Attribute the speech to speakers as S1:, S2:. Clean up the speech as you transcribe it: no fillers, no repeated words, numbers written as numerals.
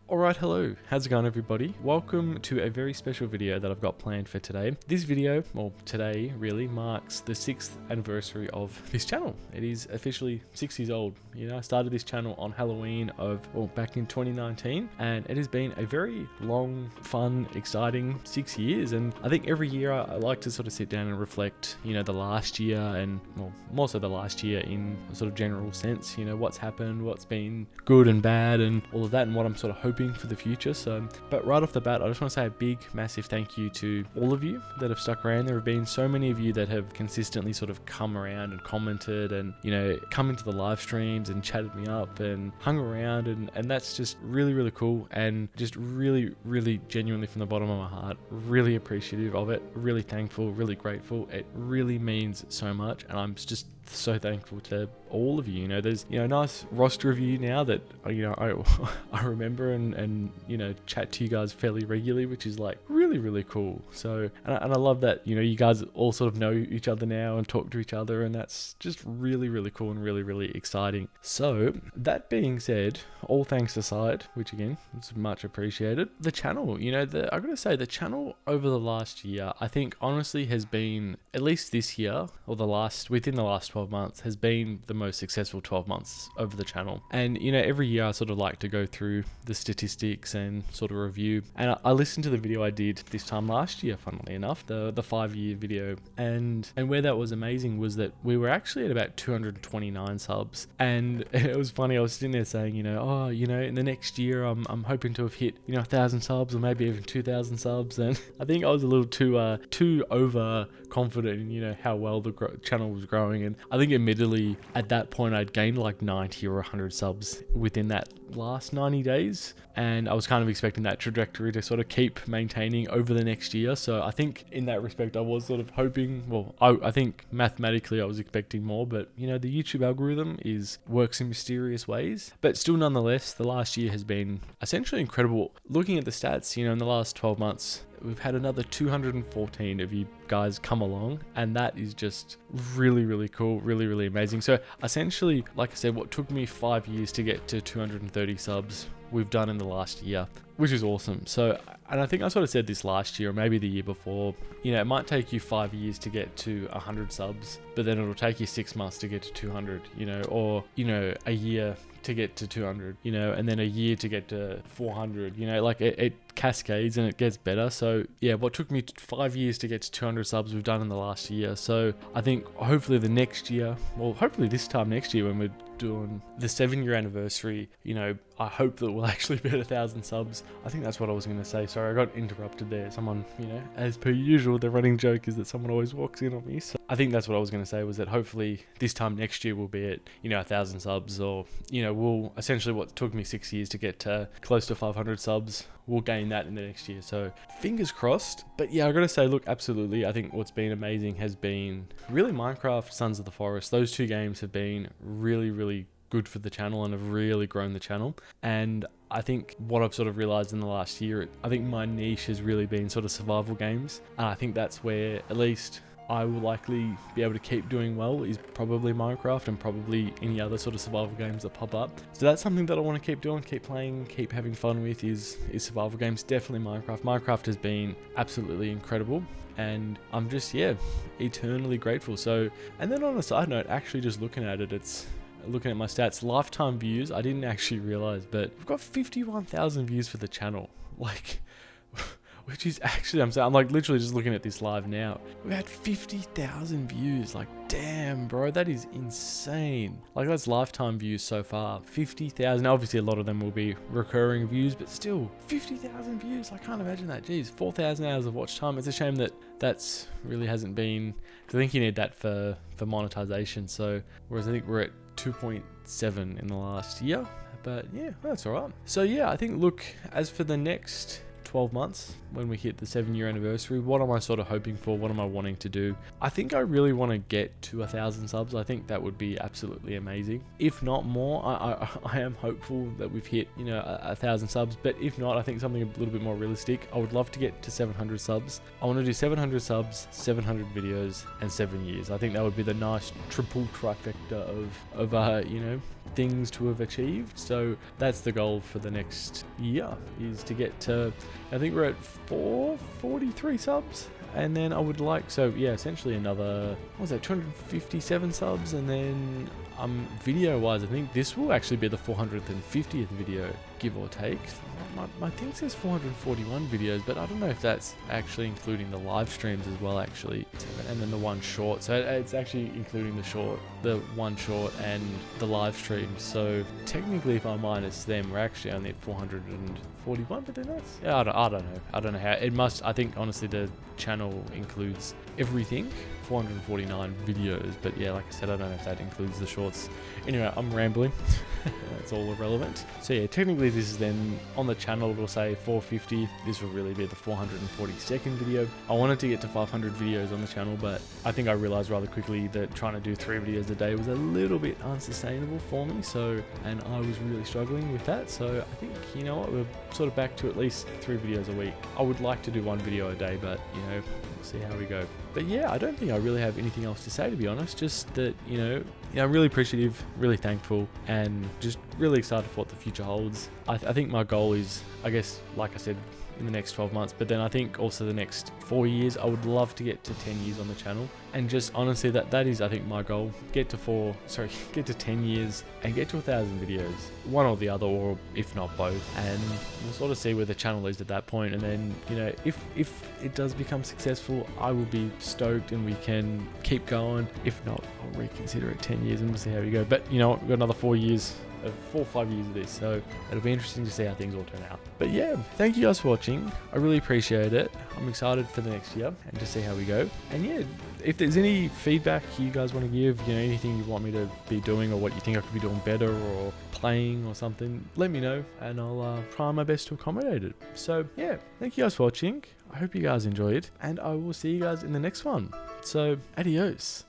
S1: Alright, hello, how's it going everybody? Welcome to a very special video that I've got planned for today. This video, well today really, marks the 6th anniversary of this channel. It is officially 6 years old. You know, I started this channel on Halloween back in 2019, and it has been a very long, fun, exciting 6 years. And I think every year I like to sort of sit down and reflect, you know, the last year and, well, more so the last year in a sort of general sense, you know, what's happened, what's been good and bad and all of that, and what I'm sort of hoping for the future. But right off the bat, I just want to say a big massive thank you to all of you that have stuck around. There have been so many of you that have consistently sort of come around and commented and, you know, come into the live streams and chatted me up and hung around, and that's just really cool, and just really genuinely from the bottom of my heart, really appreciative of it, really thankful, really grateful. It really means so much, and I'm just so thankful to all of you. You know, there's, you know, a nice roster of you now that, you know, I remember and you know, chat to you guys fairly regularly, which is like really cool. So and I love that, you know, you guys all sort of know each other now and talk to each other, and that's just really cool and really exciting. So that being said, all thanks aside, which again is much appreciated, the channel, you know, I gotta say, the channel over the last year, I think honestly has been, at least this year or within the last 12 months, has been the most successful 12 months over the channel. And you know, every year I sort of like to go through the statistics and sort of review, and I listened to the video I did this time last year, funnily enough, the 5-year video, and where that was amazing was that we were actually at about 229 subs. And it was funny, I was sitting there saying, you know, oh, you know, in the next year I'm hoping to have hit, you know, 1,000 subs or maybe even 2,000 subs, and I think I was a little too over confident in, you know, how well the channel was growing. And I think admittedly at that point I'd gained like 90 or 100 subs within that last 90 days, and I was kind of expecting that trajectory to sort of keep maintaining over the next year. So I think in that respect I was sort of hoping, well, I think mathematically I was expecting more, but you know, the YouTube algorithm works in mysterious ways. But still, nonetheless, the last year has been essentially incredible. Looking at the stats, you know, in the last 12 months we've had another 214 of you guys come along, and that is just really cool, really amazing. So essentially, like I said, what took me 5 years to get to 230 subs, we've done in the last year, which is awesome. So, and I think I sort of said this last year or maybe the year before, you know, it might take you 5 years to get to 100 subs, but then it'll take you 6 months to get to 200, you know, or, you know, a year to get to 200, you know, and then a year to get to 400, you know, like it cascades and it gets better. So yeah, what took me 5 years to get to 200 subs, we've done in the last year. So I think hopefully the next year, well, hopefully this time next year when we're doing the 7-year anniversary, you know, I hope that we'll actually be at 1,000 subs. I think that's what I was going to say. Sorry, I got interrupted there. Someone, you know, as per usual, the running joke is that someone always walks in on me. So I think that's what I was going to say, was that hopefully this time next year we'll be at, you know, 1,000 subs, or, you know, we'll essentially, what took me 6 years to get to close to 500 subs, we'll gain that in the next year. So fingers crossed. But yeah, I gotta say, look, absolutely, I think what's been amazing has been really Minecraft, Sons of the Forest. Those two games have been really good for the channel and have really grown the channel. And I think what I've sort of realized in the last year, I think my niche has really been sort of survival games, and I think that's where at least I will likely be able to keep doing well, is probably Minecraft and probably any other sort of survival games that pop up. So that's something that I want to keep doing, keep playing, keep having fun with, is survival games. Definitely Minecraft. Minecraft has been absolutely incredible, and I'm just, yeah, eternally grateful. So, and then on a side note, actually just looking at it, it's looking at my stats, lifetime views, I didn't actually realize, but we've got 51,000 views for the channel, like, which is actually, I'm like literally just looking at this live now, we had 50,000 views. Like, damn bro, that is insane. Like, that's lifetime views so far, 50,000. Obviously a lot of them will be recurring views, but still 50,000 views. I can't imagine that. Geez, 4,000 hours of watch time. It's a shame that that's really hasn't been, I think you need that for monetization. So whereas I think we're at 2.7 in the last year, but yeah, that's all right. So yeah, I think, look, as for the next 12 months when we hit the 7-year anniversary, what am I sort of hoping for? What am I wanting to do? I think I really want to get to 1,000 subs. I think that would be absolutely amazing. If not more, I am hopeful that we've hit, you know, 1,000 subs, but if not, I think something a little bit more realistic. I would love to get to 700 subs. I want to do 700 subs, 700 videos, and 7 years. I think that would be the nice triple trifecta of you know, things to have achieved. So that's the goal for the next year, is to get to, I think we're at 443 subs. And then I would like, so yeah, essentially another, what was that, 257 subs. And then video wise, I think this will actually be the 450th video, give or take. My thing says 441 videos, but I don't know if that's actually including the live streams as well, actually. And then the one short, so it's actually including the one short and the live streams. So technically, if I minus them, we're actually only at 441, but then that's, yeah, I don't know how it must. I think honestly the channel includes everything, 449 videos, but yeah, like I said, I don't know if that includes the shorts. Anyway, I'm rambling. That's all irrelevant. So yeah, technically this is then on the channel, it'll say 450. This will really be the 442nd video. I wanted to get to 500 videos on the channel, but I think I realized rather quickly that trying to do 3 videos a day was a little bit unsustainable for me. So, and I was really struggling with that. So I think, you know what, we're sort of back to at least 3 videos a week. I would like to do 1 video a day, but you know, we'll see how we go. But yeah, I don't think I really have anything else to say, to be honest. Just that, you know, I'm really appreciative, really thankful, and just really excited for what the future holds. I think my goal is, I guess, like I said, in the next 12 months, but then I think also the next 4 years, I would love to get to 10 years on the channel. And just honestly, that is, I think, my goal. Get to 10 years and get to 1,000 videos, one or the other, or if not both. And we'll sort of see where the channel is at that point. And then, you know, if it does become successful, I will be stoked and we can keep going. If not, I'll reconsider it 10 years and we'll see how we go. But you know what, we've got another 4 years. 4 or 5 years of this, so it'll be interesting to see how things all turn out. But yeah, thank you guys for watching. I really appreciate it. I'm excited for the next year and to see how we go. And yeah, if there's any feedback you guys want to give, you know, anything you want me to be doing or what you think I could be doing better or playing or something, let me know and I'll try my best to accommodate it. So yeah, thank you guys for watching. I hope you guys enjoyed and I will see you guys in the next one. So adios.